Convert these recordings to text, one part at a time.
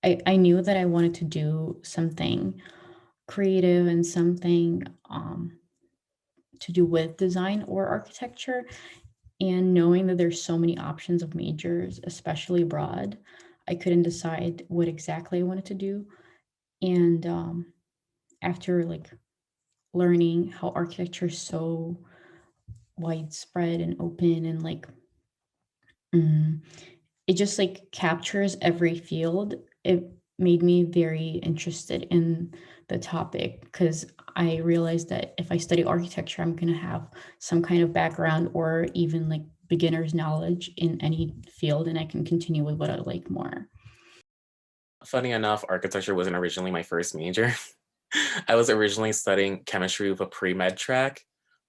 I knew that I wanted to do something creative and something to do with design or architecture. And knowing that there's so many options of majors, especially abroad, I couldn't decide what exactly I wanted to do. And after like learning how architecture is so widespread and open and like mm, it just like captures every field, it made me very interested in the topic because I realized that if I study architecture, I'm going to have some kind of background or even like beginner's knowledge in any field, and I can continue with what I like more. Funny enough, architecture wasn't originally my first major. I was originally studying chemistry with a pre-med track,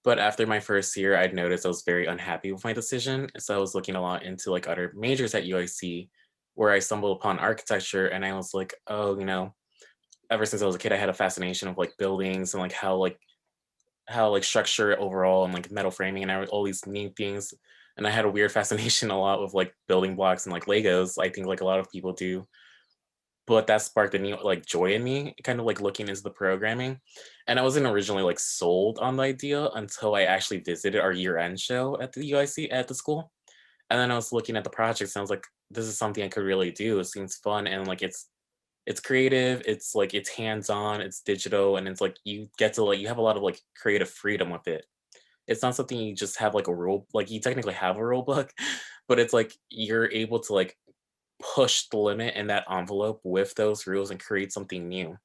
but after my first year, I'd noticed I was very unhappy with my decision. So I was looking a lot into like other majors at UIC, where I stumbled upon architecture, and I was like, oh, ever since I was a kid, I had a fascination of like buildings and like how structure overall and like metal framing and all these neat things. And I had a weird fascination a lot with like building blocks and like Legos. I think like a lot of people do, but that sparked a new like joy in me, kind of like looking into the programming. And I wasn't originally like sold on the idea until I actually visited our year-end show at the UIC at the school. And then I was looking at the projects and I was like, this is something I could really do. It seems fun and like it's creative, it's like it's hands-on, it's digital, and it's like you get to like you have a lot of like creative freedom with it. It's not something you just have like a rule, like you technically have a rule book, but it's like you're able to like push the limit in that envelope with those rules and create something new.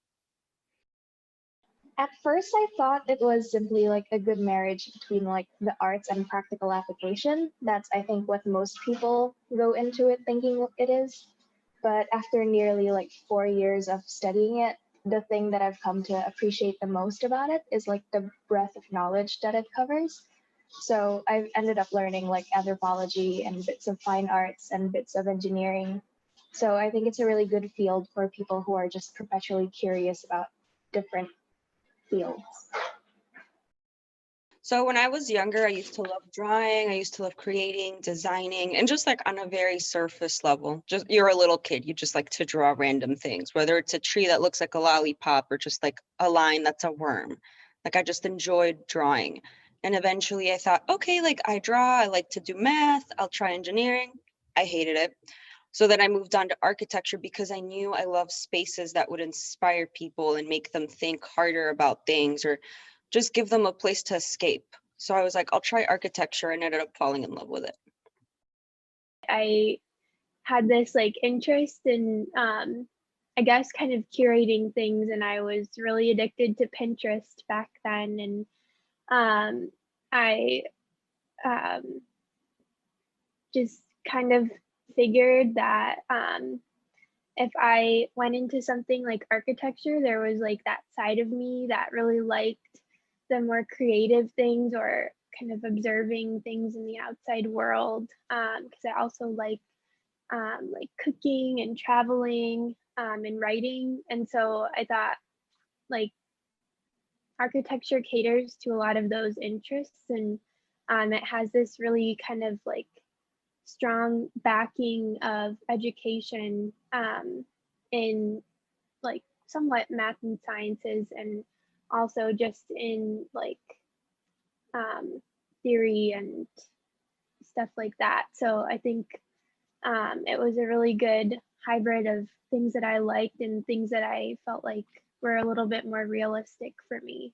At first, I thought it was simply like a good marriage between like the arts and practical application. That's, I think, what most people go into it thinking it is. But after nearly like 4 years of studying it, the thing that I've come to appreciate the most about it is like the breadth of knowledge that it covers. So I've ended up learning like anthropology and bits of fine arts and bits of engineering. So I think it's a really good field for people who are just perpetually curious about different fields. So when I was younger, I used to love drawing. I used to love creating, designing, and just like on a very surface level. Just you're a little kid, you just like to draw random things, whether it's a tree that looks like a lollipop or just like a line that's a worm. Like I just enjoyed drawing. And eventually I thought, okay, like I draw, I like to do math, I'll try engineering. I hated it. So then I moved on to architecture because I knew I love spaces that would inspire people and make them think harder about things or just give them a place to escape. So I was like, I'll try architecture and ended up falling in love with it. I had this like interest in I guess kind of curating things, and I was really addicted to Pinterest back then. And I um, just kind of figured that if I went into something like architecture, there was like that side of me that really liked the more creative things or kind of observing things in the outside world. Because I also like cooking and traveling and writing. And so I thought like architecture caters to a lot of those interests, and it has this really kind of like strong backing of education in like somewhat math and sciences, and also just in like um, theory and stuff like that. So I think it was a really good hybrid of things that I liked and things that I felt like were a little bit more realistic for me.